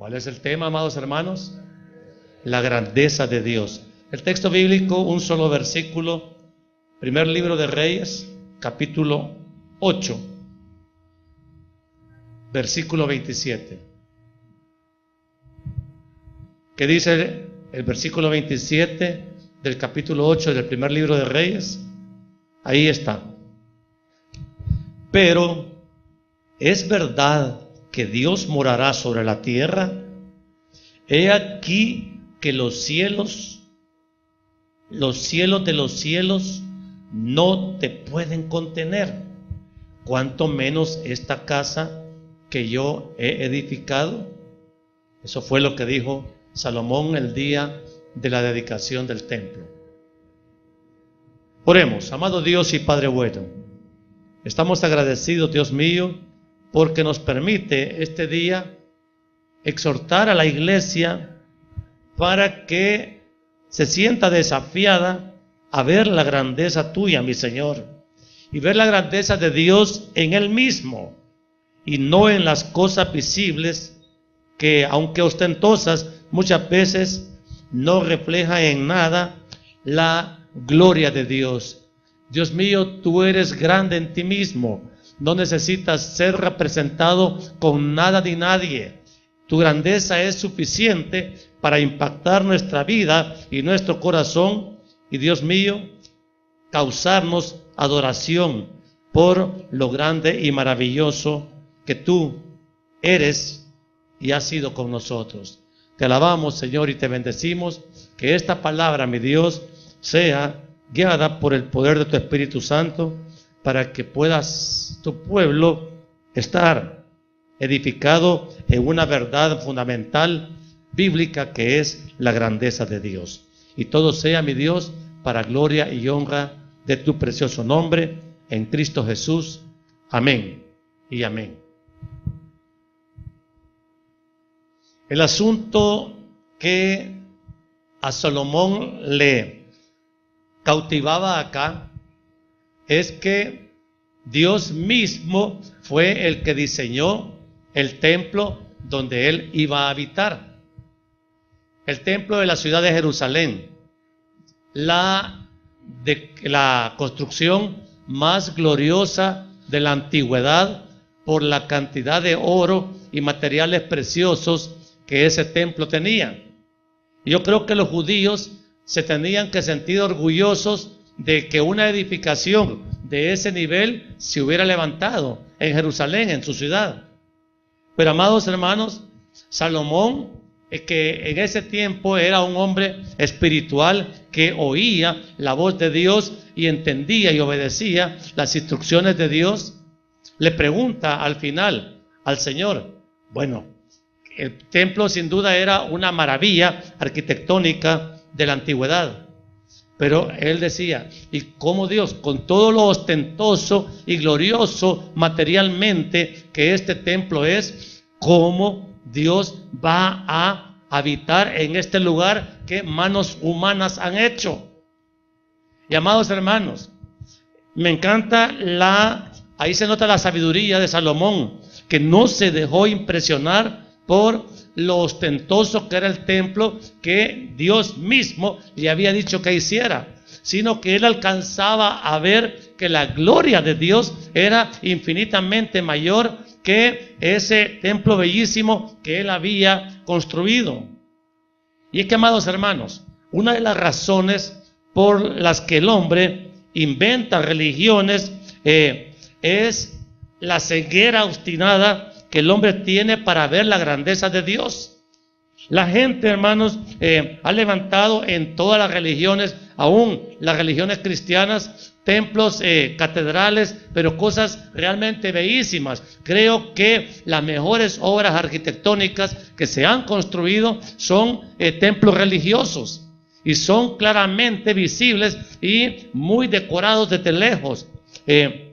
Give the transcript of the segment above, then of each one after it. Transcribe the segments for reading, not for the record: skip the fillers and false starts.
¿Cuál es el tema, amados hermanos? La grandeza de Dios. El texto bíblico, un solo versículo, primer libro de Reyes, capítulo 8, versículo 27. ¿Qué dice el versículo 27 del capítulo 8 del primer libro de Reyes? Ahí está. Pero, ¿es verdad que Dios morará sobre la tierra? He aquí que los cielos de los cielos no te pueden contener, cuanto menos esta casa que yo he edificado. Eso fue lo que dijo Salomón el día de la dedicación del templo. Oremos. Amado Dios y Padre bueno, estamos agradecidos, Dios mío, porque nos permite este día exhortar a la iglesia para que se sienta desafiada a ver la grandeza tuya, mi Señor, y ver la grandeza de Dios en Él mismo y no en las cosas visibles que, aunque ostentosas, muchas veces no reflejan en nada la gloria de Dios. Dios mío, tú eres grande en ti mismo, no necesitas ser representado con nada ni nadie. Tu grandeza es suficiente para impactar nuestra vida y nuestro corazón, y Dios mío, causarnos adoración por lo grande y maravilloso que tú eres y has sido con nosotros. Te alabamos, Señor, y te bendecimos. Que esta palabra, mi Dios, sea guiada por el poder de tu Espíritu Santo, para que puedas, tu pueblo, estar edificado en una verdad fundamental bíblica, que es la grandeza de Dios. Y todo sea, mi Dios, para gloria y honra de tu precioso nombre, en Cristo Jesús. Amén y amén. El asunto que a Salomón le cautivaba acá es que Dios mismo fue el que diseñó el templo donde él iba a habitar. El templo de la ciudad de Jerusalén, la construcción más gloriosa de la antigüedad por la cantidad de oro y materiales preciosos que ese templo tenía. Yo creo que los judíos se tenían que sentir orgullosos de que una edificación de ese nivel se hubiera levantado en Jerusalén, en su ciudad. Pero, amados hermanos, Salomón, que en ese tiempo era un hombre espiritual que oía la voz de Dios y entendía y obedecía las instrucciones de Dios, le pregunta al final al Señor. Bueno, el templo sin duda era una maravilla arquitectónica de la antigüedad, pero él decía, ¿y cómo Dios, con todo lo ostentoso y glorioso materialmente que este templo es, cómo Dios va a habitar en este lugar que manos humanas han hecho? Y amados hermanos, me encanta ahí se nota la sabiduría de Salomón, que no se dejó impresionar por lo ostentoso que era el templo que Dios mismo le había dicho que hiciera, sino que él alcanzaba a ver que la gloria de Dios era infinitamente mayor que ese templo bellísimo que él había construido. Y es que, amados hermanos, una de las razones por las que el hombre inventa religiones es la ceguera obstinada que el hombre tiene para ver la grandeza de Dios. La gente, hermanos, ha levantado en todas las religiones, aún las religiones cristianas, templos, catedrales, pero cosas realmente bellísimas. Creo que las mejores obras arquitectónicas que se han construido son templos religiosos, y son claramente visibles y muy decorados desde lejos.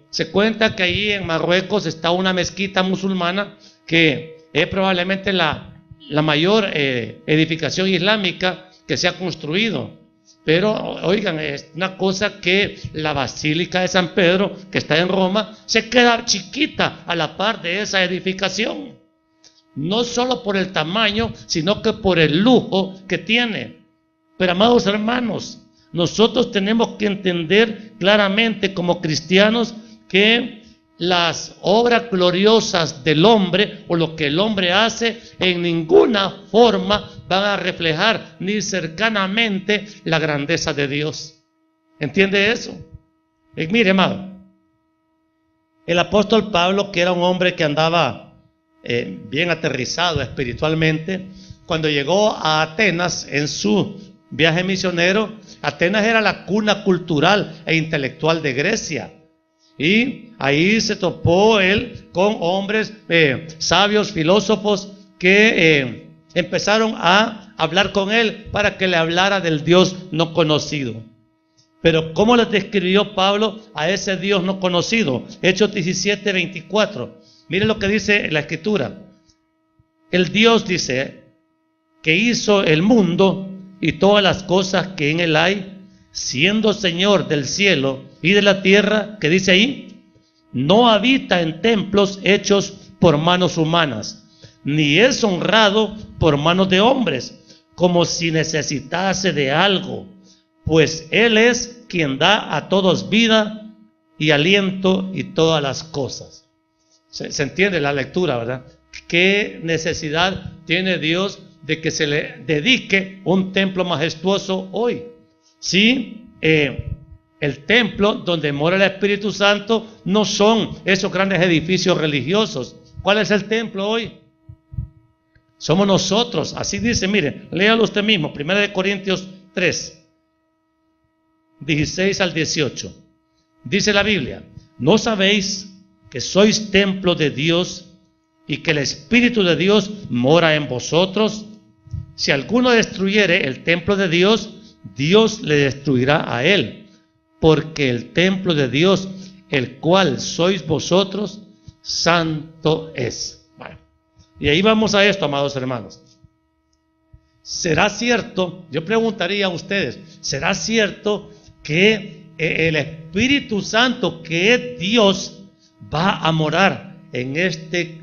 Se cuenta que allí en Marruecos está una mezquita musulmana que es probablemente la mayor edificación islámica que se ha construido. Pero oigan, es una cosa que la Basílica de San Pedro, que está en Roma, se queda chiquita a la par de esa edificación. no solo por el tamaño, sino que por el lujo que tiene. Pero amados hermanos, nosotros tenemos que entender claramente como cristianos que las obras gloriosas del hombre o lo que el hombre hace en ninguna forma van a reflejar ni cercanamente la grandeza de Dios. ¿Entiende eso? Mire, amado, el apóstol Pablo, que era un hombre que andaba bien aterrizado espiritualmente, cuando llegó a Atenas en su viaje misionero, Atenas era la cuna cultural e intelectual de Grecia. Y ahí se topó él con hombres sabios, filósofos, que empezaron a hablar con él para que le hablara del Dios no conocido. Pero ¿cómo le describió Pablo a ese Dios no conocido? Hechos 17:24. Mire lo que dice la Escritura. El Dios, dice, que hizo el mundo y todas las cosas que en él hay, siendo Señor del cielo y de la tierra, que dice ahí, no habita en templos hechos por manos humanas, ni es honrado por manos de hombres, como si necesitase de algo, pues Él es quien da a todos vida y aliento y todas las cosas. Se entiende la lectura, ¿verdad? ¿Qué necesidad tiene Dios de que se le dedique un templo majestuoso hoy? Sí, el templo donde mora el Espíritu Santo no son esos grandes edificios religiosos. ¿Cuál es el templo hoy? Somos nosotros. Así dice, mire, léalo usted mismo, 1 Corintios 3, 16 al 18. Dice la Biblia, ¿no sabéis que sois templo de Dios y que el Espíritu de Dios mora en vosotros? Si alguno destruyere el templo de Dios, Dios le destruirá a él, porque el templo de Dios, el cual sois vosotros, santo es. Bueno, y ahí vamos a esto, amados hermanos. ¿Será cierto? Yo preguntaría a ustedes, ¿será cierto que el Espíritu Santo, que es Dios, va a morar en este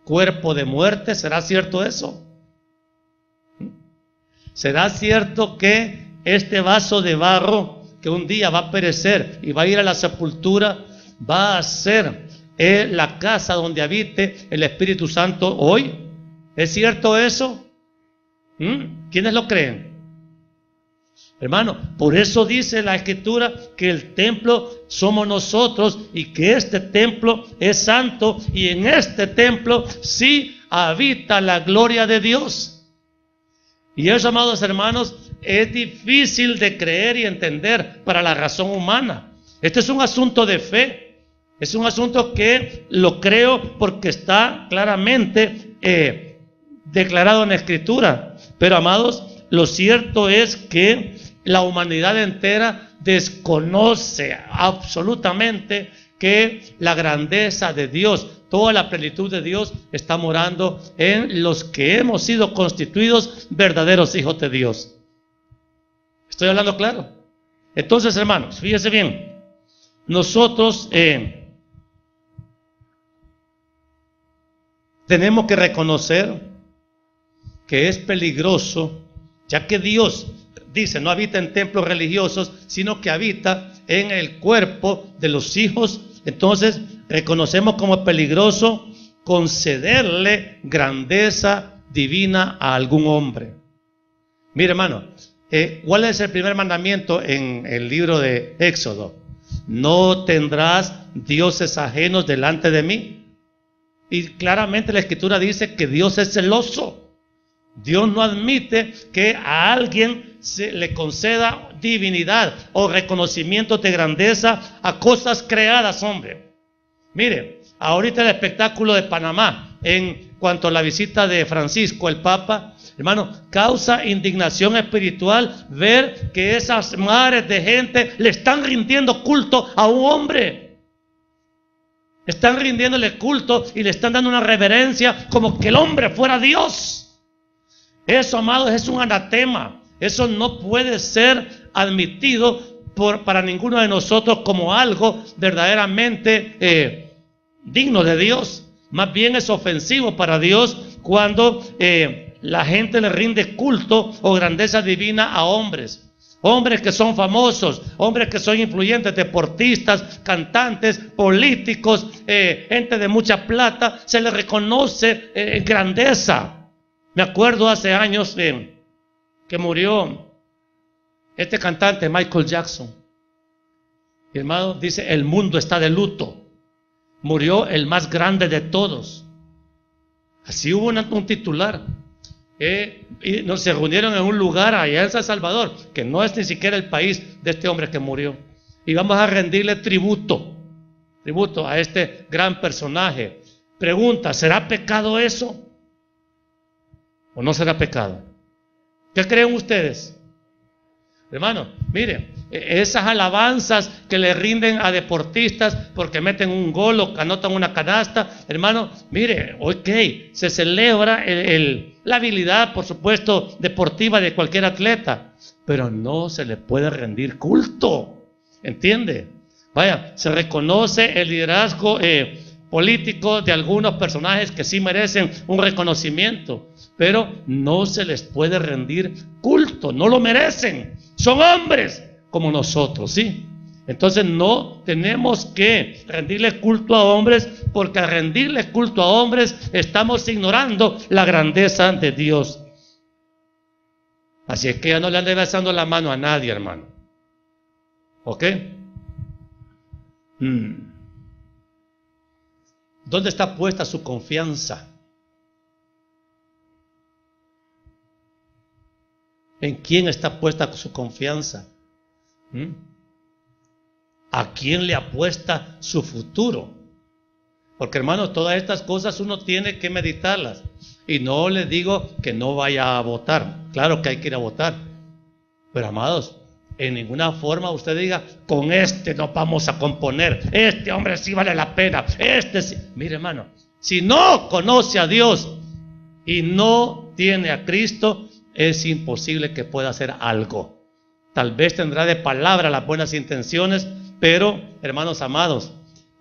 cuerpo de muerte? ¿Será cierto eso? ¿Será cierto que este vaso de barro que un día va a perecer y va a ir a la sepultura va a ser la casa donde habite el Espíritu Santo hoy? ¿Es cierto eso? ¿Quiénes lo creen? Hermano, por eso dice la Escritura que el templo somos nosotros y que este templo es santo, y en este templo sí habita la gloria de Dios. Y eso, amados hermanos, es difícil de creer y entender para la razón humana. Este es un asunto de fe. Es un asunto que lo creo porque está claramente declarado en la Escritura. Pero, amados, lo cierto es que la humanidad entera desconoce absolutamente que la grandeza de Dios, toda la plenitud de Dios está morando en los que hemos sido constituidos verdaderos hijos de Dios. ¿Estoy hablando claro? Entonces, hermanos, fíjense bien, nosotros tenemos que reconocer que es peligroso, ya que Dios dice, no habita en templos religiosos, sino que habita en el cuerpo de los hijos. Entonces, reconocemos como peligroso concederle grandeza divina a algún hombre. Mire, hermano, ¿cuál es el primer mandamiento en el libro de Éxodo? No tendrás dioses ajenos delante de mí. Y claramente la Escritura dice que Dios es celoso. Dios no admite que a alguien se le conceda divinidad o reconocimiento de grandeza a cosas creadas, hombre. Mire, ahorita el espectáculo de Panamá, en cuanto a la visita de Francisco, el Papa, hermano, causa indignación espiritual ver que esas mares de gente le están rindiendo culto a un hombre. Están rindiéndole culto y le están dando una reverencia como que el hombre fuera Dios. Eso, amados, es un anatema. Eso no puede ser admitido para ninguno de nosotros como algo verdaderamente digno de Dios. Más bien es ofensivo para Dios cuando la gente le rinde culto o grandeza divina a hombres. Hombres que son famosos, hombres que son influyentes, deportistas, cantantes, políticos, gente de mucha plata, se les reconoce grandeza. Me acuerdo hace años que murió este cantante Michael Jackson. Mi hermano dice, el mundo está de luto. Murió el más grande de todos. Así hubo un titular. Y nos se reunieron en un lugar allá en San Salvador, que no es ni siquiera el país de este hombre que murió. Y vamos a rendirle tributo a este gran personaje. Pregunta, ¿será pecado eso? ¿O no será pecado? ¿Qué creen ustedes? Hermano, miren, esas alabanzas que le rinden a deportistas porque meten un gol o anotan una canasta, hermano, mire, ok, se celebra la habilidad, por supuesto, deportiva de cualquier atleta, pero no se le puede rendir culto, ¿entiende? Vaya, se reconoce el liderazgo político de algunos personajes que sí merecen un reconocimiento, pero no se les puede rendir culto, no lo merecen. Son hombres como nosotros, ¿sí? Entonces no tenemos que rendirle culto a hombres, porque al rendirle culto a hombres estamos ignorando la grandeza de Dios. Así es que ya no le ande besando la mano a nadie, hermano. ¿Ok? ¿Dónde está puesta su confianza? ¿En quién está puesta su confianza? ¿A quién le apuesta su futuro? Porque, hermanos, todas estas cosas uno tiene que meditarlas. Y no le digo que no vaya a votar. Claro que hay que ir a votar. Pero, amados, en ninguna forma usted diga, con este nos vamos a componer. Este hombre sí vale la pena. Este sí. Mire, hermano, si no conoce a Dios y no tiene a Cristo, es imposible que pueda hacer algo. Tal vez tendrá de palabra las buenas intenciones, pero, hermanos amados,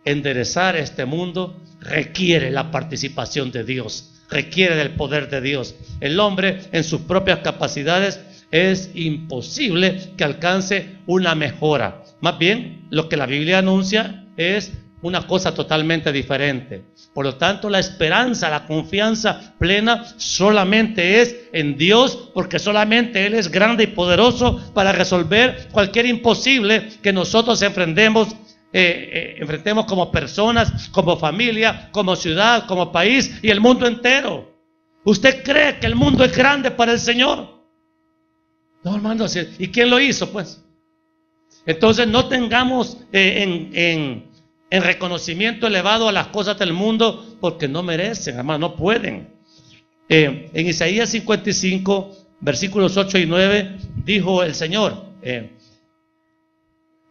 enderezar este mundo requiere la participación de Dios, requiere del poder de Dios. El hombre, en sus propias capacidades, es imposible que alcance una mejora. Más bien, lo que la Biblia anuncia es una cosa totalmente diferente. Por lo tanto, la esperanza, la confianza plena solamente es en Dios, porque solamente Él es grande y poderoso para resolver cualquier imposible que nosotros enfrentemos como personas, como familia, como ciudad, como país y el mundo entero. ¿Usted cree que el mundo es grande para el Señor? No, hermano, ¿y quién lo hizo, pues? Entonces no tengamos en reconocimiento elevado a las cosas del mundo, porque no merecen, hermano, no pueden. En Isaías 55, versículos 8 y 9, dijo el Señor,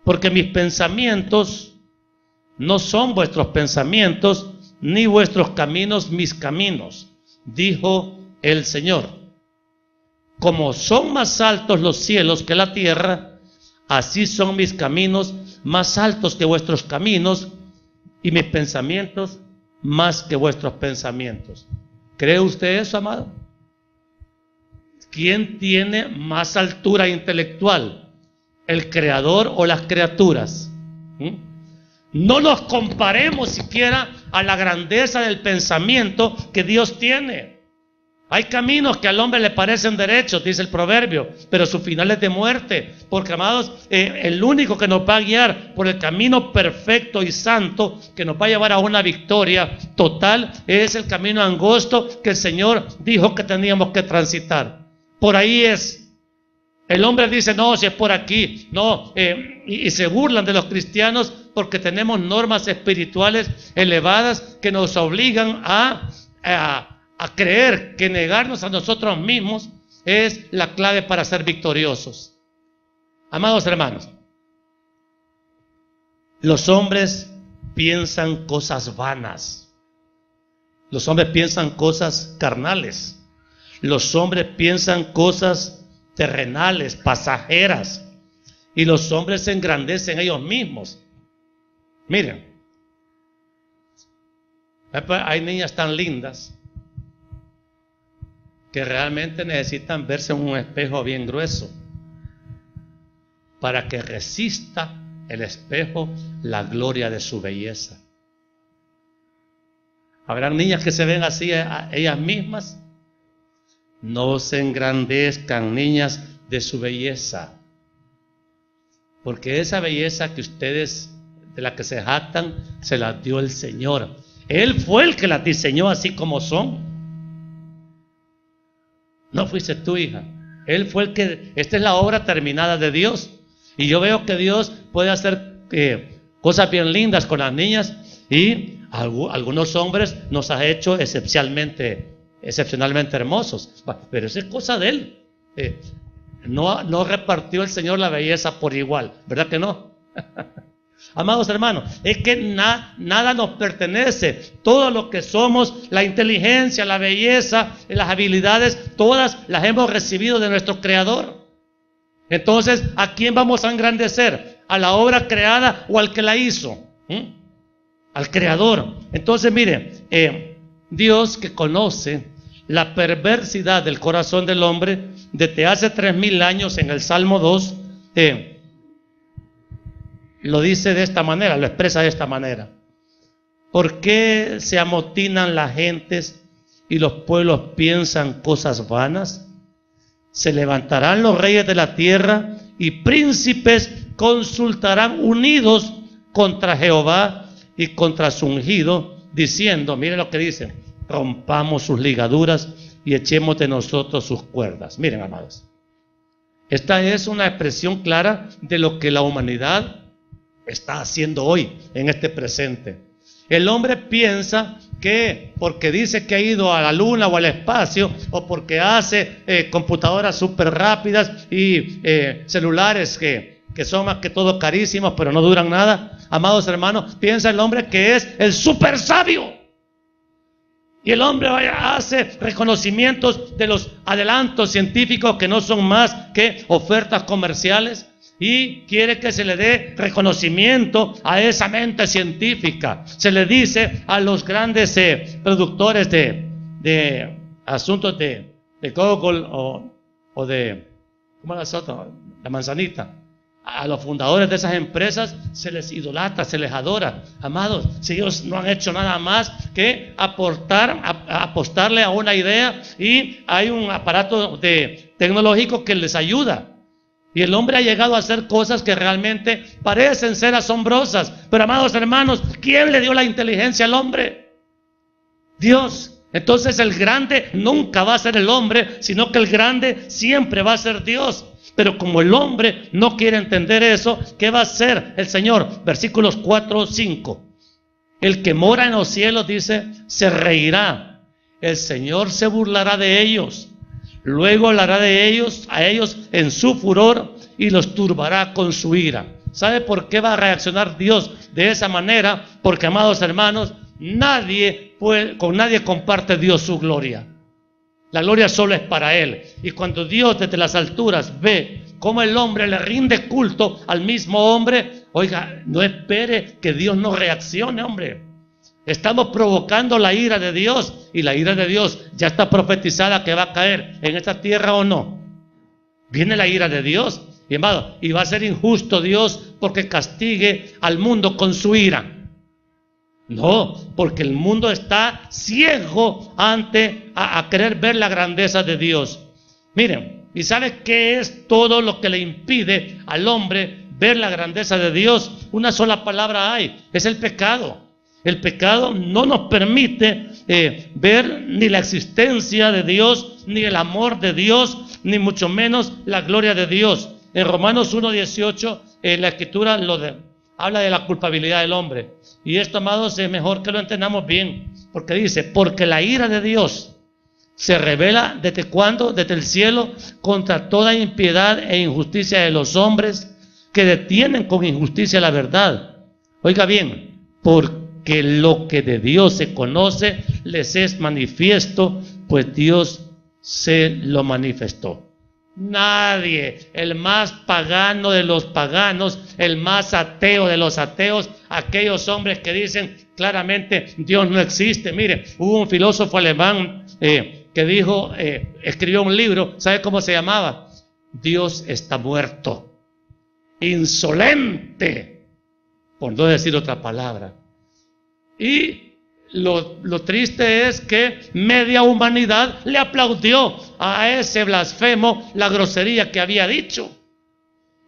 porque mis pensamientos no son vuestros pensamientos, ni vuestros caminos mis caminos, dijo el Señor. Como son más altos los cielos que la tierra, así son mis caminos más altos que vuestros caminos, y mis pensamientos más que vuestros pensamientos. ¿Cree usted eso, amado? ¿Quién tiene más altura intelectual? ¿El creador o las criaturas? No nos comparemos siquiera a la grandeza del pensamiento que Dios tiene. Hay caminos que al hombre le parecen derechos, dice el proverbio, pero su final es de muerte. Porque, amados, el único que nos va a guiar por el camino perfecto y santo, que nos va a llevar a una victoria total, es el camino angosto que el Señor dijo que teníamos que transitar. Por ahí es. El hombre dice, no, si es por aquí, no, y se burlan de los cristianos porque tenemos normas espirituales elevadas que nos obligan a creer que negarnos a nosotros mismos es la clave para ser victoriosos. Amados hermanos, los hombres piensan cosas vanas, los hombres piensan cosas carnales, los hombres piensan cosas terrenales, pasajeras, y los hombres se engrandecen ellos mismos. Miren, hay niñas tan lindas que realmente necesitan verse en un espejo bien grueso para que resista el espejo la gloria de su belleza. Habrán niñas que se ven así a ellas mismas. No se engrandezcan, niñas, de su belleza, porque esa belleza que ustedes, de la que se jactan, se las dio el Señor. Él fue el que las diseñó así como son. No fuiste tú, hija. Él fue el que, esta es la obra terminada de Dios. Y yo veo que Dios puede hacer cosas bien lindas con las niñas, y algunos hombres nos ha hecho excepcionalmente hermosos, pero eso es cosa de Él. No repartió el Señor la belleza por igual, ¿verdad que no? Amados hermanos, es que nada nos pertenece. Todo lo que somos, la inteligencia, la belleza, las habilidades, todas las hemos recibido de nuestro Creador. Entonces, ¿a quién vamos a engrandecer? ¿A la obra creada o al que la hizo? Al Creador. Entonces, mire, Dios, que conoce la perversidad del corazón del hombre desde hace 3000 años, en el Salmo 2, lo dice de esta manera, lo expresa de esta manera. ¿Por qué se amotinan las gentes y los pueblos piensan cosas vanas? Se levantarán los reyes de la tierra y príncipes consultarán unidos contra Jehová y contra su ungido, diciendo, mire lo que dicen: rompamos sus ligaduras y echemos de nosotros sus cuerdas. Miren, amados, esta es una expresión clara de lo que la humanidad está haciendo hoy, en este presente. El hombre piensa que porque dice que ha ido a la luna o al espacio, o porque hace computadoras súper rápidas y celulares que son más que todo carísimos, pero no duran nada, amados hermanos, piensa el hombre que es el súper sabio. Y el hombre hace reconocimientos de los adelantos científicos que no son más que ofertas comerciales, y quiere que se le dé reconocimiento a esa mente científica. Se le dice a los grandes productores de asuntos de Google o de, ¿cómo es la manzanita? A los fundadores de esas empresas se les idolatra, se les adora. Amados, si ellos no han hecho nada más que apostarle a una idea, y hay un aparato tecnológico que les ayuda. Y el hombre ha llegado a hacer cosas que realmente parecen ser asombrosas. Pero, amados hermanos, ¿quién le dio la inteligencia al hombre? Dios. Entonces el grande nunca va a ser el hombre, sino que el grande siempre va a ser Dios. Pero como el hombre no quiere entender eso, ¿qué va a hacer el Señor? Versículos 4 o 5. El que mora en los cielos, dice, se reirá. El Señor se burlará de ellos. Luego hablará a ellos en su furor, y los turbará con su ira. ¿Sabe por qué va a reaccionar Dios de esa manera? Porque, amados hermanos, con nadie comparte Dios su gloria. La gloria solo es para Él. Y cuando Dios desde las alturas ve cómo el hombre le rinde culto al mismo hombre, oiga, no espere que Dios no reaccione, hombre. Estamos provocando la ira de Dios, y la ira de Dios ya está profetizada que va a caer en esta tierra, ¿o no? Viene la ira de Dios, y amado, y va a ser injusto Dios porque castigue al mundo con su ira. No, porque el mundo está ciego ante a querer ver la grandeza de Dios. Miren, ¿y sabe qué es todo lo que le impide al hombre ver la grandeza de Dios? Una sola palabra hay: es el pecado. El pecado no nos permite ver ni la existencia de Dios, ni el amor de Dios, ni mucho menos la gloria de Dios. En Romanos 1:18 la Escritura habla de la culpabilidad del hombre. Y esto, amados, es mejor que lo entendamos bien, porque dice: porque la ira de Dios se revela ¿desde cuándo? Desde el cielo, contra toda impiedad e injusticia de los hombres, que detienen con injusticia la verdad. Oiga bien, porque lo que de Dios se conoce les es manifiesto, pues Dios se lo manifestó. Nadie, el más pagano de los paganos, el más ateo de los ateos, aquellos hombres que dicen claramente Dios no existe. Mire, hubo un filósofo alemán que dijo, escribió un libro, ¿sabe cómo se llamaba? Dios está muerto. Insolente, por no decir otra palabra. Y lo triste es que media humanidad le aplaudió a ese blasfemo la grosería que había dicho.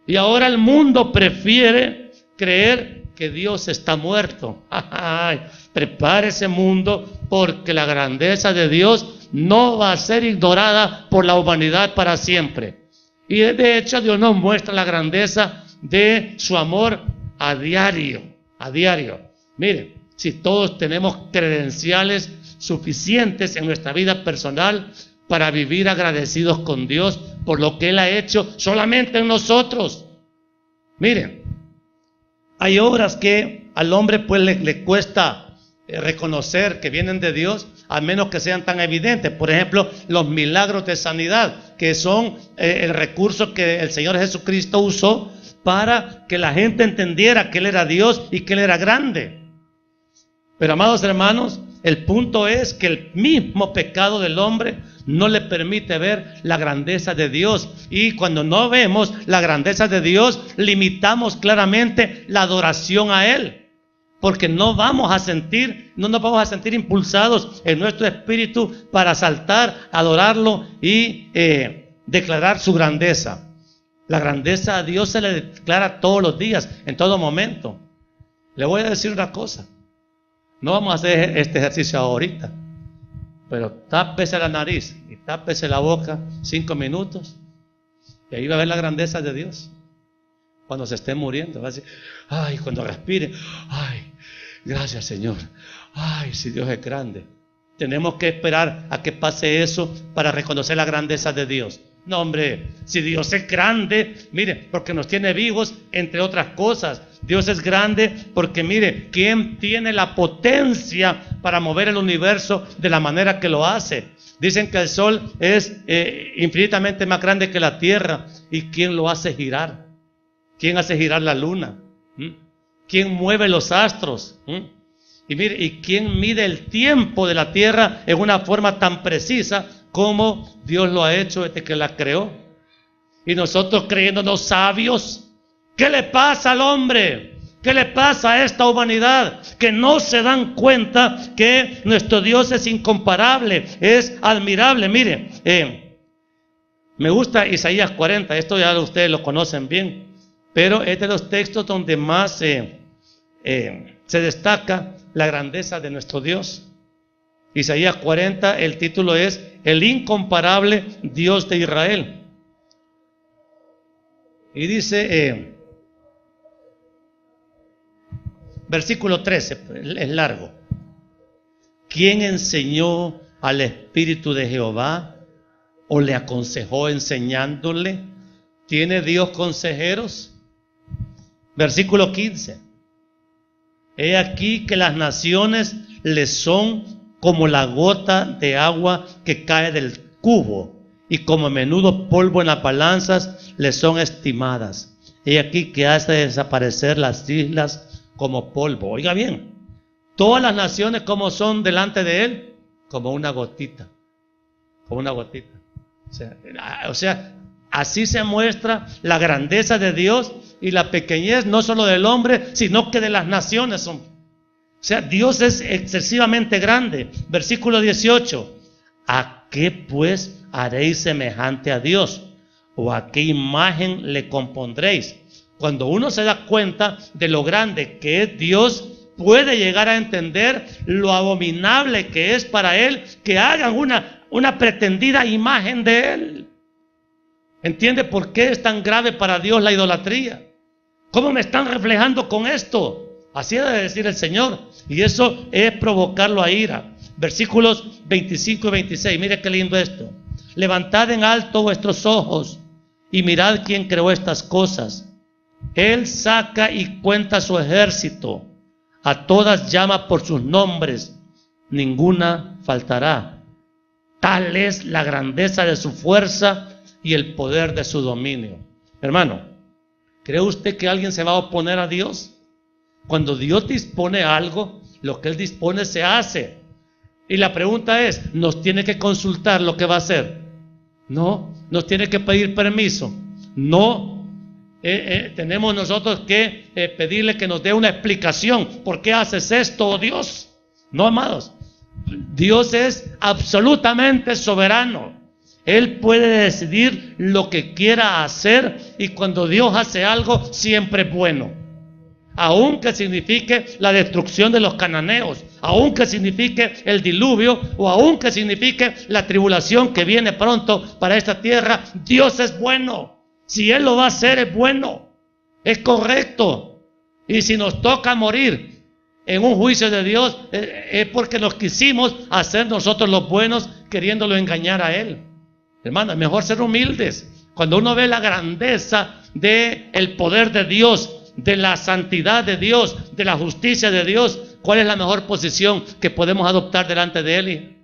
Y ahora el mundo prefiere creer que Dios está muerto. Ay, prepárese, mundo, porque la grandeza de Dios no va a ser ignorada por la humanidad para siempre. Y de hecho Dios nos muestra la grandeza de su amor a diario, a diario. Miren, si todos tenemos credenciales suficientes en nuestra vida personal para vivir agradecidos con Dios por lo que Él ha hecho solamente en nosotros. Miren, hay obras que al hombre pues le cuesta reconocer que vienen de Dios, a menos que sean tan evidentes. Por ejemplo, los milagros de sanidad, que son el recurso que el Señor Jesucristo usó para que la gente entendiera que Él era Dios y que Él era grande. Pero amados hermanos, el punto es que el mismo pecado del hombre no le permite ver la grandeza de Dios. Y cuando no vemos la grandeza de Dios, limitamos claramente la adoración a Él. Porque no nos vamos a sentir impulsados en nuestro espíritu para saltar, adorarlo y declarar su grandeza. La grandeza a Dios se le declara todos los días, en todo momento. Le voy a decir una cosa. No vamos a hacer este ejercicio ahorita, pero tápese la nariz y tápese la boca 5 minutos y ahí va a ver la grandeza de Dios. Cuando se esté muriendo, va a decir, ay, cuando respire, ay, gracias Señor, ay, si Dios es grande. Tenemos que esperar a que pase eso para reconocer la grandeza de Dios. No, hombre, si Dios es grande, mire, porque nos tiene vivos, entre otras cosas. Dios es grande porque, mire, ¿quién tiene la potencia para mover el universo de la manera que lo hace? Dicen que el sol es infinitamente más grande que la tierra. ¿Y quién lo hace girar? ¿Quién hace girar la luna? ¿Quién mueve los astros? Y mire, ¿y quién mide el tiempo de la tierra en una forma tan precisa como Dios lo ha hecho desde que la creó? Y nosotros creyéndonos sabios. ¿Qué le pasa al hombre? ¿Qué le pasa a esta humanidad? Que no se dan cuenta que nuestro Dios es incomparable, es admirable. Mire, me gusta Isaías 40, esto ya ustedes lo conocen bien, pero es de los textos donde más se destaca la grandeza de nuestro Dios. Isaías 40, el título es El incomparable Dios de Israel. Y dice, versículo 13, es largo. ¿Quién enseñó al Espíritu de Jehová o le aconsejó enseñándole? ¿Tiene Dios consejeros? Versículo 15. He aquí que las naciones le son como la gota de agua que cae del cubo, y como menudo polvo en las balanzas le son estimadas. He aquí que hace desaparecer las islas como polvo. Oiga bien, todas las naciones como son delante de Él, como una gotita, como una gotita. O sea, así se muestra la grandeza de Dios y la pequeñez no solo del hombre, sino que de las naciones. O sea, Dios es excesivamente grande. Versículo 18. ¿A qué pues haréis semejante a Dios? ¿O a qué imagen le compondréis? Cuando uno se da cuenta de lo grande que es Dios, puede llegar a entender lo abominable que es para Él que hagan una pretendida imagen de Él. ¿Entiende por qué es tan grave para Dios la idolatría? ¿Cómo me están reflejando con esto? Así ha de decir el Señor. Y eso es provocarlo a ira. Versículos 25 y 26. Mire qué lindo esto. Levantad en alto vuestros ojos y mirad quién creó estas cosas. Él saca y cuenta su ejército. A todas llama por sus nombres. Ninguna faltará. Tal es la grandeza de su fuerza y el poder de su dominio. Hermano, ¿cree usted que alguien se va a oponer a Dios? Cuando Dios dispone algo, lo que Él dispone se hace. Y la pregunta es, ¿nos tiene que consultar lo que va a hacer? No. ¿Nos tiene que pedir permiso? No. Tenemos nosotros que pedirle que nos dé una explicación. ¿Por qué haces esto, oh Dios? No, amados. Dios es absolutamente soberano. Él puede decidir lo que quiera hacer, y cuando Dios hace algo, siempre es bueno. Aunque signifique la destrucción de los cananeos, aunque signifique el diluvio, o aunque signifique la tribulación que viene pronto para esta tierra, Dios es bueno. Si Él lo va a hacer, es bueno, es correcto. Y si nos toca morir en un juicio de Dios, es porque nos quisimos hacer nosotros los buenos, queriéndolo engañar a Él. Hermano, es mejor ser humildes. Cuando uno ve la grandeza del poder de Dios, de la santidad de Dios, de la justicia de Dios, ¿cuál es la mejor posición que podemos adoptar delante de Él?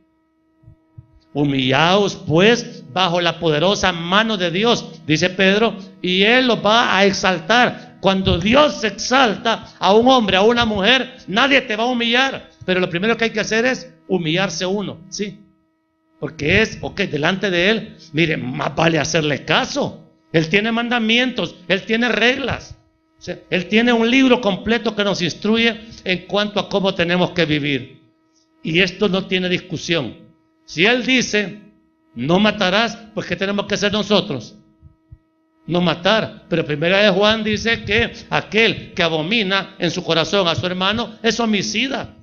Humillaos pues bajo la poderosa mano de Dios, dice Pedro, y Él los va a exaltar. Cuando Dios se exalta a un hombre, a una mujer, nadie te va a humillar, pero lo primero que hay que hacer es humillarse uno, ¿sí? Porque delante de Él, mire, más vale hacerle caso. Él tiene mandamientos, Él tiene reglas. O sea, Él tiene un libro completo que nos instruye en cuanto a cómo tenemos que vivir. Y esto no tiene discusión. Si Él dice, no matarás, pues ¿qué tenemos que hacer nosotros? No matar. Pero primera de Juan dice que aquel que abomina en su corazón a su hermano es homicida.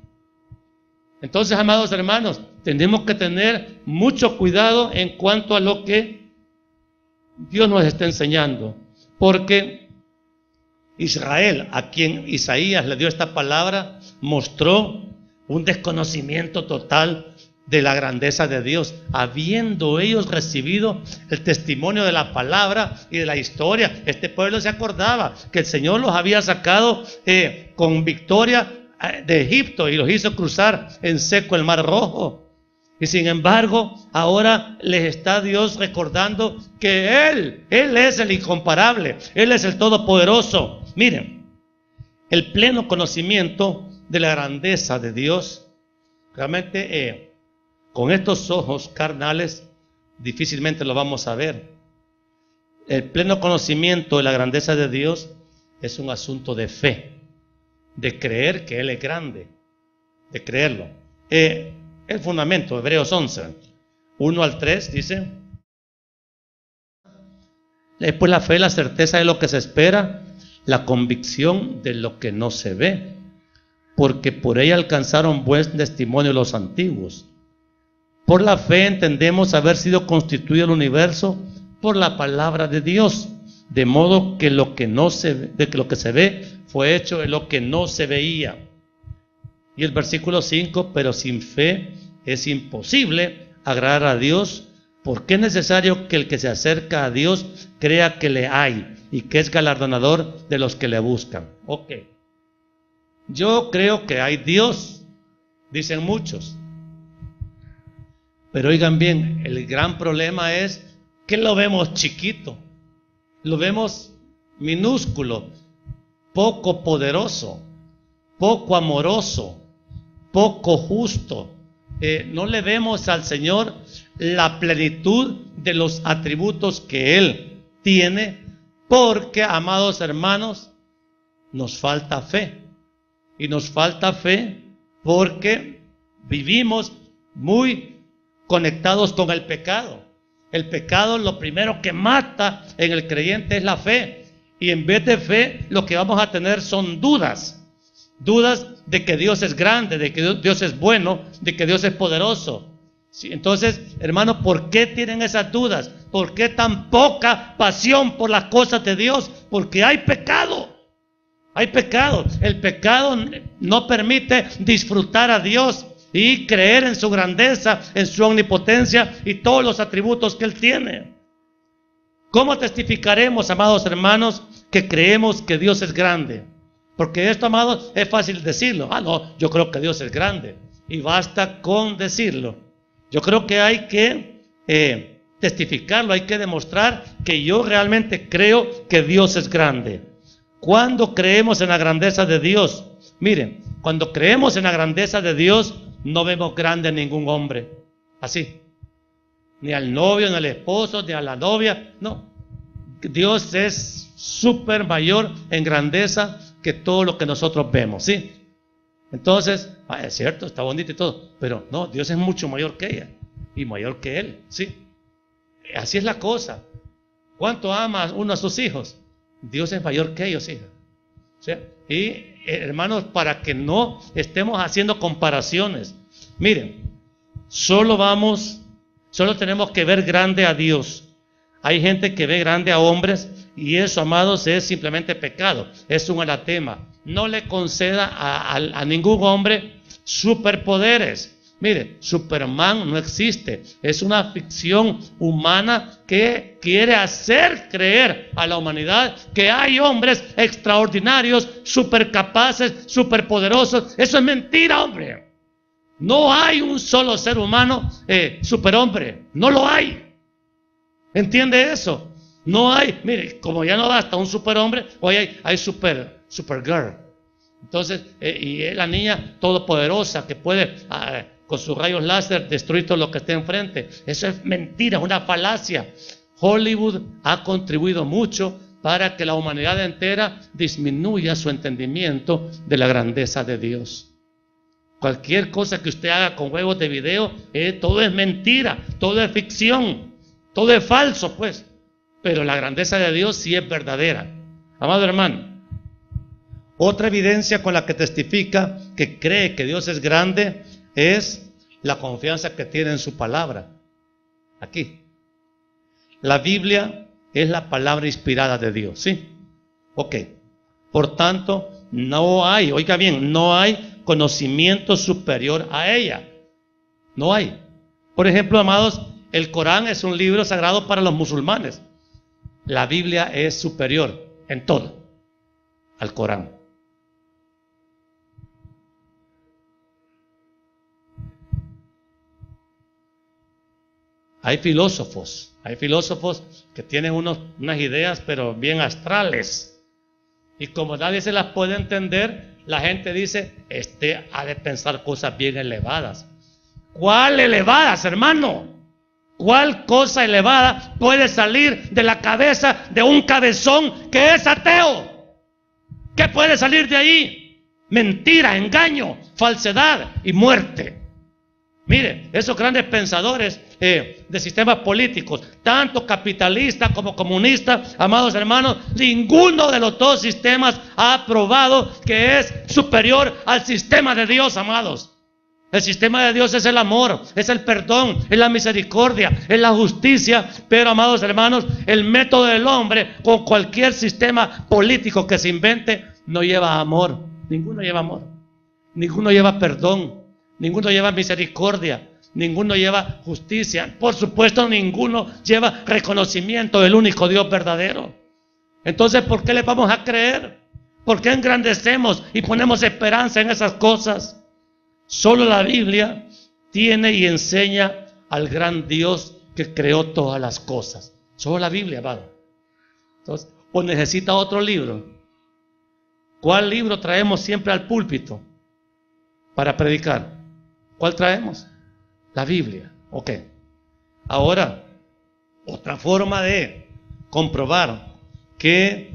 Entonces, amados hermanos, tenemos que tener mucho cuidado en cuanto a lo que Dios nos está enseñando. Porque Israel, a quien Isaías le dio esta palabra, mostró un desconocimiento total de la grandeza de Dios, habiendo ellos recibido el testimonio de la palabra y de la historia. Este pueblo se acordaba que el Señor los había sacado con victoria de Egipto y los hizo cruzar en seco el Mar Rojo. Y sin embargo, ahora les está Dios recordando que Él es el incomparable, Él es el todopoderoso. Miren, el pleno conocimiento de la grandeza de Dios, realmente con estos ojos carnales difícilmente lo vamos a ver. El pleno conocimiento de la grandeza de Dios es un asunto de fe, de creer que Él es grande, de creerlo. El fundamento, Hebreos 11, 1 al 3 dice: después la fe, la certeza de lo que se espera, la convicción de lo que no se ve, porque por ella alcanzaron buen testimonio los antiguos. Por la fe entendemos haber sido constituido el universo por la palabra de Dios, de modo que lo que no se ve, de que lo que se ve fue hecho de lo que no se veía. Y el versículo 5, pero sin fe es imposible agradar a Dios, porque es necesario que el que se acerca a Dios crea que le hay y que es galardonador de los que le buscan. Ok, yo creo que hay Dios, dicen muchos, pero oigan bien, el gran problema es que lo vemos chiquito, lo vemos minúsculo, poco poderoso, poco amoroso, poco justo. No le vemos al Señor la plenitud de los atributos que Él tiene, porque, amados hermanos, nos falta fe. Y nos falta fe porque vivimos muy conectados con el pecado. El pecado, lo primero que mata en el creyente es la fe. Y en vez de fe, lo que vamos a tener son dudas. Dudas de que Dios es grande, de que Dios es bueno, de que Dios es poderoso. ¿Sí? Entonces, hermanos, ¿por qué tienen esas dudas? ¿Por qué tan poca pasión por las cosas de Dios? Porque hay pecado. Hay pecado. El pecado no permite disfrutar a Dios y creer en su grandeza, en su omnipotencia y todos los atributos que Él tiene. ¿Cómo testificaremos, amados hermanos, que creemos que Dios es grande? Porque esto, amados, es fácil decirlo. No, yo creo que Dios es grande. Y basta con decirlo. Yo creo que hay que testificarlo, hay que demostrar que yo realmente creo que Dios es grande. Cuando creemos en la grandeza de Dios, miren, cuando creemos en la grandeza de Dios, no vemos grande a ningún hombre. Así. Ni al novio, ni al esposo, ni a la novia. No. Dios es súper mayor en grandeza que todo lo que nosotros vemos. ¿Sí? Entonces, es cierto, está bonito y todo. Pero no, Dios es mucho mayor que ella. Y mayor que él. ¿Sí? Así es la cosa. ¿Cuánto ama uno a sus hijos? Dios es mayor que ellos, hija. ¿Sí? Y hermanos, para que no estemos haciendo comparaciones, miren, solo tenemos que ver grande a Dios. Hay gente que ve grande a hombres y eso, amados, es simplemente pecado, es un anatema. No le conceda a ningún hombre superpoderes. Mire, Superman no existe, es una ficción humana que quiere hacer creer a la humanidad que hay hombres extraordinarios, supercapaces, superpoderosos. Eso es mentira, hombre. No hay un solo ser humano superhombre, no lo hay. ¿Entiende eso? No hay, mire, como ya no basta un superhombre, hoy hay supergirl. Entonces, y es la niña todopoderosa que puede con sus rayos láser destruir todo lo que esté enfrente. Eso es mentira, una falacia. Hollywood ha contribuido mucho para que la humanidad entera disminuya su entendimiento de la grandeza de Dios. Cualquier cosa que usted haga con juegos de video, todo es mentira, todo es ficción, todo es falso, pues. Pero la grandeza de Dios sí es verdadera. Amado hermano, otra evidencia con la que testifica que cree que Dios es grande es la confianza que tiene en su palabra. Aquí. La Biblia es la palabra inspirada de Dios, ¿sí? Ok. Por tanto, no hay, oiga bien, no hay conocimiento superior a ella. No hay. Por ejemplo, amados, el Corán es un libro sagrado para los musulmanes. La Biblia es superior en todo al Corán. Hay filósofos que tienen unas ideas pero bien astrales. Y como nadie se las puede entender, la gente dice, ha de pensar cosas bien elevadas. ¿Cuál elevadas, hermano? ¿Cuál cosa elevada puede salir de la cabeza de un cabezón que es ateo? ¿Qué puede salir de ahí? Mentira, engaño, falsedad y muerte. Mire, esos grandes pensadores de sistemas políticos, tanto capitalistas como comunistas, amados hermanos, ninguno de los dos sistemas ha probado que es superior al sistema de Dios, amados. El sistema de Dios es el amor, es el perdón, es la misericordia, es la justicia. Pero, amados hermanos, el método del hombre con cualquier sistema político que se invente no lleva amor. Ninguno lleva amor, ninguno lleva perdón, ninguno lleva misericordia, ninguno lleva justicia. Por supuesto, ninguno lleva reconocimiento del único Dios verdadero. Entonces, ¿por qué le vamos a creer? ¿Por qué engrandecemos y ponemos esperanza en esas cosas? Solo la Biblia tiene y enseña al gran Dios que creó todas las cosas. Solo la Biblia, amado. Entonces, ¿o necesita otro libro? ¿Cuál libro traemos siempre al púlpito para predicar? ¿Cuál traemos? La Biblia. Ok. Ahora, otra forma de comprobar que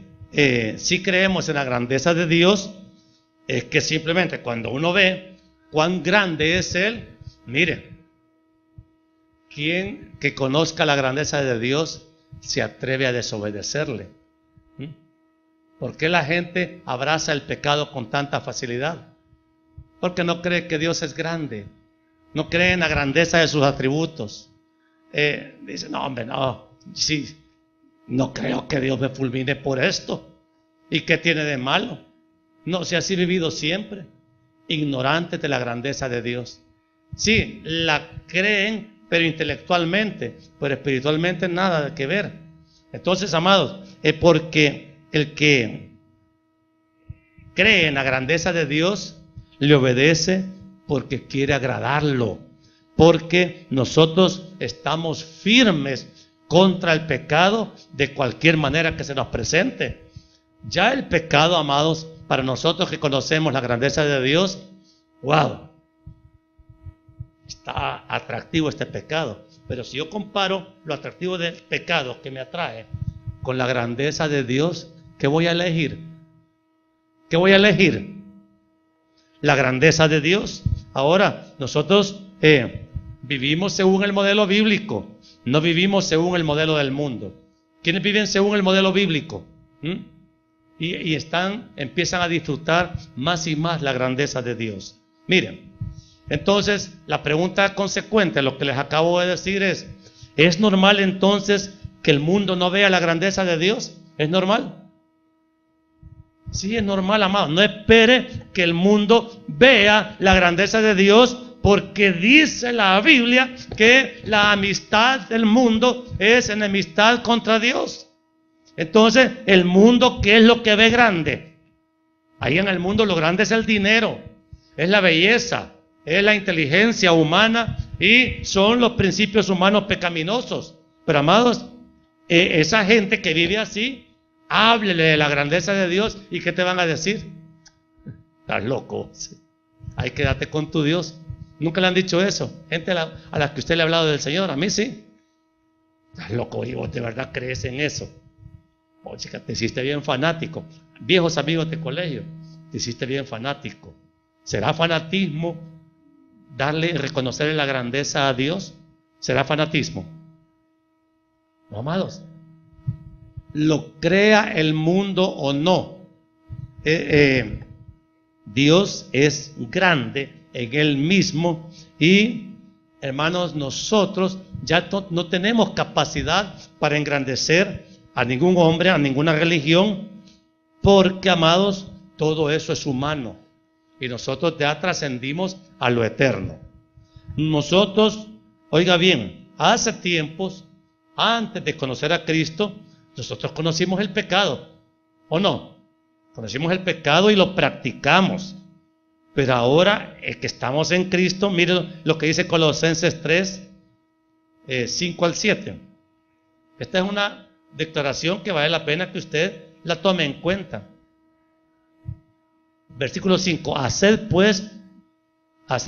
si creemos en la grandeza de Dios es que simplemente cuando uno ve cuán grande es Él, mire, quien que conozca la grandeza de Dios se atreve a desobedecerle. ¿Por qué la gente abraza el pecado con tanta facilidad? Porque no cree que Dios es grande, no cree en la grandeza de sus atributos. Dice, no hombre, no, sí, no creo que Dios me fulmine por esto. ¿Y qué tiene de malo? No, si así he vivido siempre, ignorantes de la grandeza de Dios. Sí, la creen, pero intelectualmente, pero espiritualmente nada que ver. Entonces, amados, es porque el que cree en la grandeza de Dios le obedece porque quiere agradarlo, porque nosotros estamos firmes contra el pecado de cualquier manera que se nos presente. Ya el pecado, amados, para nosotros que conocemos la grandeza de Dios, wow, está atractivo este pecado. Pero si yo comparo lo atractivo del pecado que me atrae con la grandeza de Dios, ¿qué voy a elegir? ¿Qué voy a elegir? La grandeza de Dios. Ahora, nosotros vivimos según el modelo bíblico, no vivimos según el modelo del mundo. ¿Quiénes viven según el modelo bíblico? Y empiezan a disfrutar más y más la grandeza de Dios. Miren, entonces la pregunta consecuente a lo que les acabo de decir ¿es normal entonces que el mundo no vea la grandeza de Dios? ¿Es normal? Sí, es normal, amado. No espere que el mundo vea la grandeza de Dios, porque dice la Biblia que la amistad del mundo es enemistad contra Dios. Entonces, el mundo, ¿qué es lo que ve grande? Ahí en el mundo lo grande es el dinero, es la belleza, es la inteligencia humana y son los principios humanos pecaminosos. Pero, amados, esa gente que vive así, háblele de la grandeza de Dios y ¿qué te van a decir? Estás loco, ahí quédate con tu Dios. Nunca le han dicho eso. Gente a la que usted le ha hablado del Señor, a mí sí. Estás loco, y vos de verdad crees en eso. Oh, chica, te hiciste bien fanático. Viejos amigos de colegio, te hiciste bien fanático. ¿Será fanatismo reconocerle la grandeza a Dios? ¿Será fanatismo? No, amados. Lo crea el mundo o no, Dios es grande en Él mismo y, hermanos, nosotros ya no tenemos capacidad para engrandecer a ningún hombre, a ninguna religión, porque, amados, todo eso es humano y nosotros ya trascendimos a lo eterno. Nosotros, oiga bien, hace tiempos, antes de conocer a Cristo, nosotros conocimos el pecado, ¿o no? Conocimos el pecado y lo practicamos. Pero ahora que estamos en Cristo, miren lo que dice Colosenses 3, 5 al 7. Esta es una declaración que vale la pena que usted la tome en cuenta. Versículo 5. Haced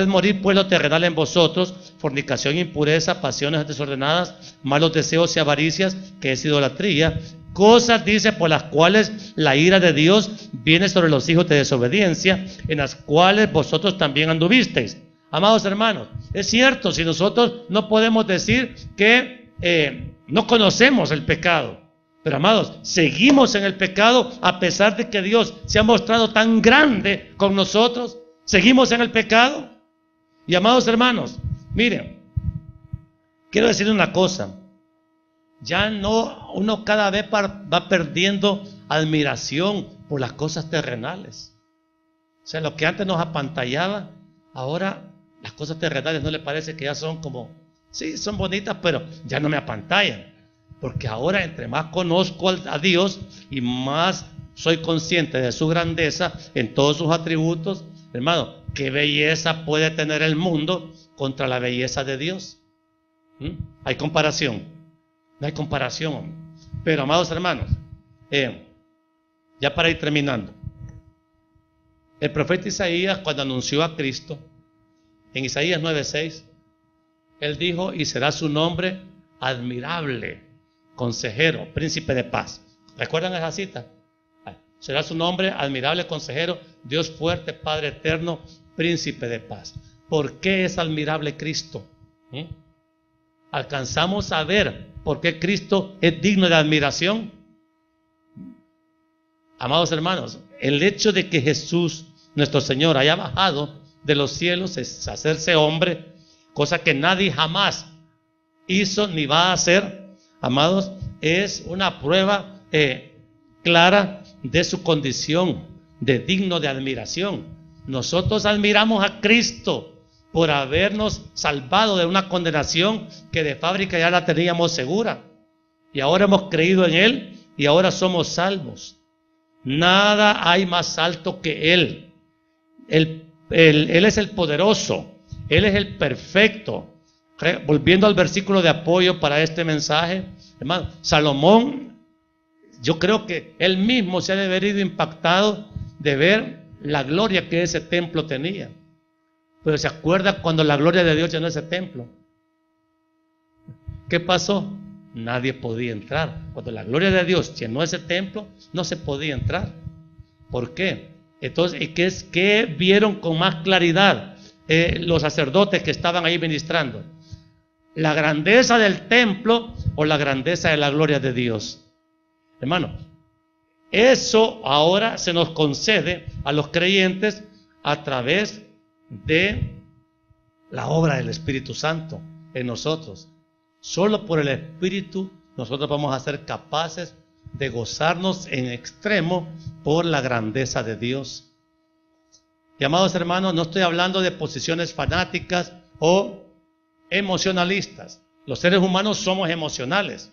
morir pues lo terrenal en vosotros, fornicación, impureza, pasiones desordenadas, malos deseos y avaricias, que es idolatría. Cosas, dice, por las cuales la ira de Dios viene sobre los hijos de desobediencia, en las cuales vosotros también anduvisteis. Amados hermanos, es cierto, si nosotros no podemos decir que no conocemos el pecado, pero amados, seguimos en el pecado a pesar de que Dios se ha mostrado tan grande con nosotros. Seguimos en el pecado. Y amados hermanos, miren, quiero decir una cosa. Ya no, uno cada vez va perdiendo admiración por las cosas terrenales. O sea, lo que antes nos apantallaba, ahora las cosas terrenales no le parece que ya son como, sí, son bonitas, pero ya no me apantallan. Porque ahora entre más conozco a Dios y más soy consciente de su grandeza en todos sus atributos, hermano, ¿qué belleza puede tener el mundo contra la belleza de Dios? ¿Hay comparación? No hay comparación. Pero, amados hermanos, ya para ir terminando, el profeta Isaías, cuando anunció a Cristo, en Isaías 9:6, él dijo: y será su nombre admirable, consejero, príncipe de paz. ¿Recuerdan esa cita? Será su nombre admirable, consejero, Dios fuerte, Padre eterno, príncipe de paz. ¿Por qué es admirable Cristo? ¿Alcanzamos a ver por qué Cristo es digno de admiración? Amados hermanos, el hecho de que Jesús, nuestro Señor, haya bajado de los cielos, es hacerse hombre, cosa que nadie jamás hizo ni va a hacer, amados, es una prueba clara de su condición de digno de admiración. Nosotros admiramos a Cristo por habernos salvado de una condenación que de fábrica ya la teníamos segura, y ahora hemos creído en Él y ahora somos salvos. Nada hay más alto que Él. Él es el poderoso, Él es el perfecto. Volviendo al versículo de apoyo para este mensaje, hermano, Salomón, yo creo que él mismo se ha de haber ido impactado de ver la gloria que ese templo tenía. Pero ¿se acuerda cuando la gloria de Dios llenó ese templo? ¿Qué pasó? Nadie podía entrar. Cuando la gloria de Dios llenó ese templo, no se podía entrar. ¿Por qué? Entonces, ¿qué vieron con más claridad los sacerdotes que estaban ahí ministrando? ¿La grandeza del templo o la grandeza de la gloria de Dios? Hermano, eso ahora se nos concede a los creyentes a través de la obra del Espíritu Santo en nosotros. Solo por el Espíritu nosotros vamos a ser capaces de gozarnos en extremo por la grandeza de Dios. Y amados hermanos, no estoy hablando de posiciones fanáticas o emocionalistas. Los seres humanos somos emocionales,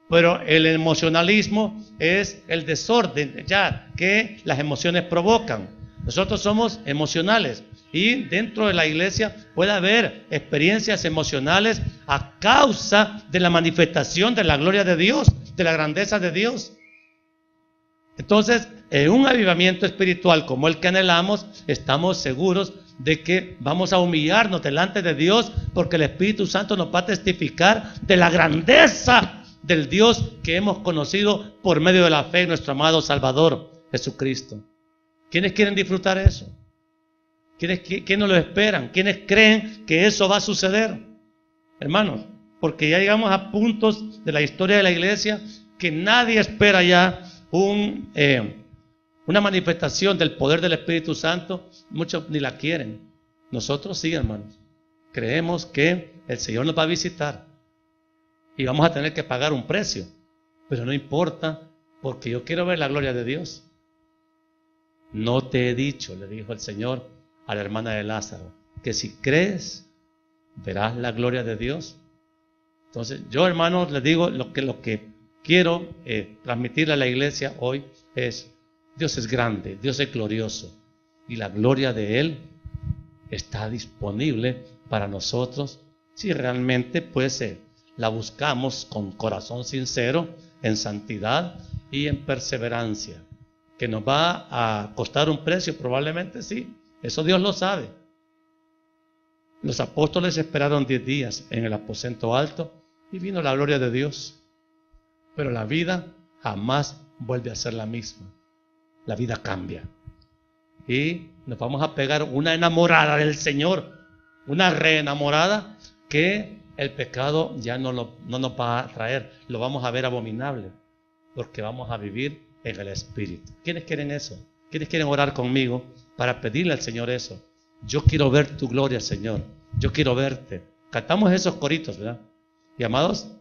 pero el emocionalismo es el desorden ya que las emociones provocan. Nosotros somos emocionales y dentro de la iglesia puede haber experiencias emocionales a causa de la manifestación de la gloria de Dios, de la grandeza de Dios. Entonces, en un avivamiento espiritual como el que anhelamos, estamos seguros de que vamos a humillarnos delante de Dios, porque el Espíritu Santo nos va a testificar de la grandeza del Dios que hemos conocido por medio de la fe en nuestro amado Salvador Jesucristo. ¿Quiénes quieren disfrutar eso? ¿Quiénes lo esperan? ¿Quiénes creen que eso va a suceder? Hermanos, porque ya llegamos a puntos de la historia de la iglesia que nadie espera ya una manifestación del poder del Espíritu Santo. Muchos ni la quieren. Nosotros sí, hermanos. Creemos que el Señor nos va a visitar y vamos a tener que pagar un precio. Pero no importa, porque yo quiero ver la gloria de Dios. No te he dicho, le dijo el Señor a la hermana de Lázaro, que si crees, verás la gloria de Dios. Entonces, yo, hermanos, les digo lo que quiero transmitirle a la iglesia hoy es: Dios es grande, Dios es glorioso, y la gloria de Él está disponible para nosotros si realmente pues la buscamos con corazón sincero, en santidad y en perseverancia. ¿Que nos va a costar un precio? Probablemente sí. Eso Dios lo sabe. Los apóstoles esperaron 10 días en el aposento alto y vino la gloria de Dios. Pero la vida jamás vuelve a ser la misma. La vida cambia. Y nos vamos a pegar una enamorada del Señor, una reenamorada que el pecado ya no nos va a traer. Lo vamos a ver abominable, porque vamos a vivir en el Espíritu. ¿Quiénes quieren eso? ¿Quiénes quieren orar conmigo para pedirle al Señor eso? Yo quiero ver tu gloria, Señor. Yo quiero verte. Cantamos esos coritos, ¿verdad? Y amados,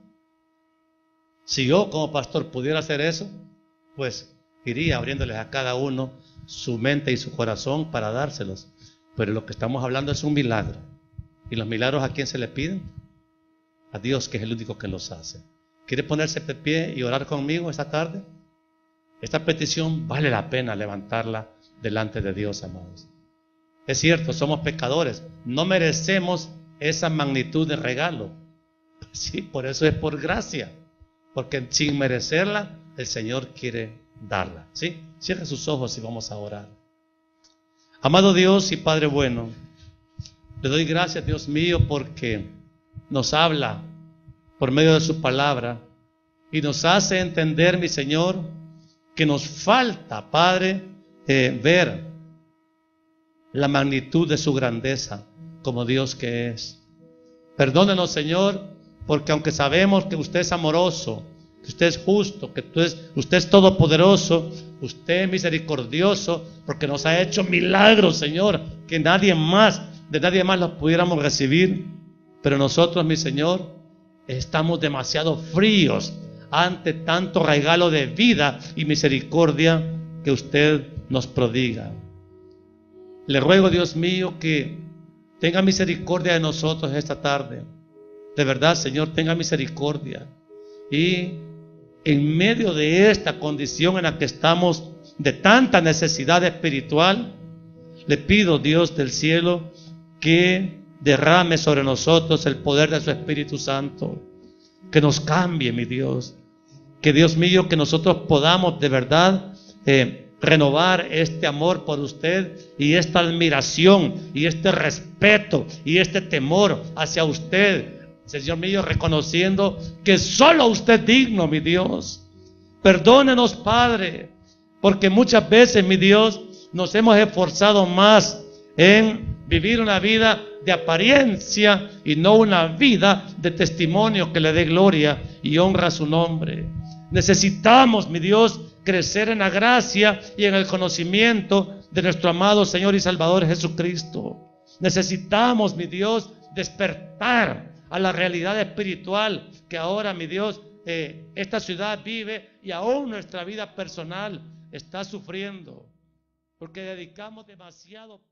si yo como pastor pudiera hacer eso, pues iría abriéndoles a cada uno su mente y su corazón para dárselos. Pero lo que estamos hablando es un milagro. ¿Y los milagros a quién se les piden? A Dios, que es el único que los hace. ¿Quiere ponerse de pie y orar conmigo esta tarde? Esta petición vale la pena levantarla delante de Dios, amados. Es cierto, somos pecadores, no merecemos esa magnitud de regalo. Sí, por eso es por gracia, porque sin merecerla, el Señor quiere darla. ¿Sí? Cierre sus ojos y vamos a orar. Amado Dios y Padre bueno, le doy gracias, Dios mío, porque nos habla por medio de su palabra y nos hace entender, mi Señor, que nos falta, Padre, ver la magnitud de su grandeza como Dios que es. Perdónenos, Señor, porque aunque sabemos que usted es amoroso, que usted es justo, que usted es todopoderoso, usted es misericordioso, porque nos ha hecho milagros, Señor, que de nadie más los pudiéramos recibir. Pero nosotros, mi Señor, estamos demasiado fríos ante tanto regalo de vida y misericordia que usted nos prodiga. Le ruego, Dios mío, que tenga misericordia de nosotros esta tarde. De verdad, Señor, tenga misericordia. Y en medio de esta condición en la que estamos, de tanta necesidad espiritual, le pido, Dios del cielo, que derrame sobre nosotros el poder de su Espíritu Santo, que nos cambie, mi Dios, que Dios mío, que nosotros podamos de verdad renovar este amor por usted y esta admiración y este respeto y este temor hacia usted, Señor mío, reconociendo que solo usted es digno, mi Dios. Perdónenos, Padre, porque muchas veces, mi Dios, nos hemos esforzado más en vivir una vida de apariencia y no una vida de testimonio que le dé gloria y honra a su nombre. Necesitamos, mi Dios, crecer en la gracia y en el conocimiento de nuestro amado Señor y Salvador Jesucristo. Necesitamos, mi Dios, despertar a la realidad espiritual que ahora, mi Dios, esta ciudad vive y aún nuestra vida personal está sufriendo, porque dedicamos demasiado poco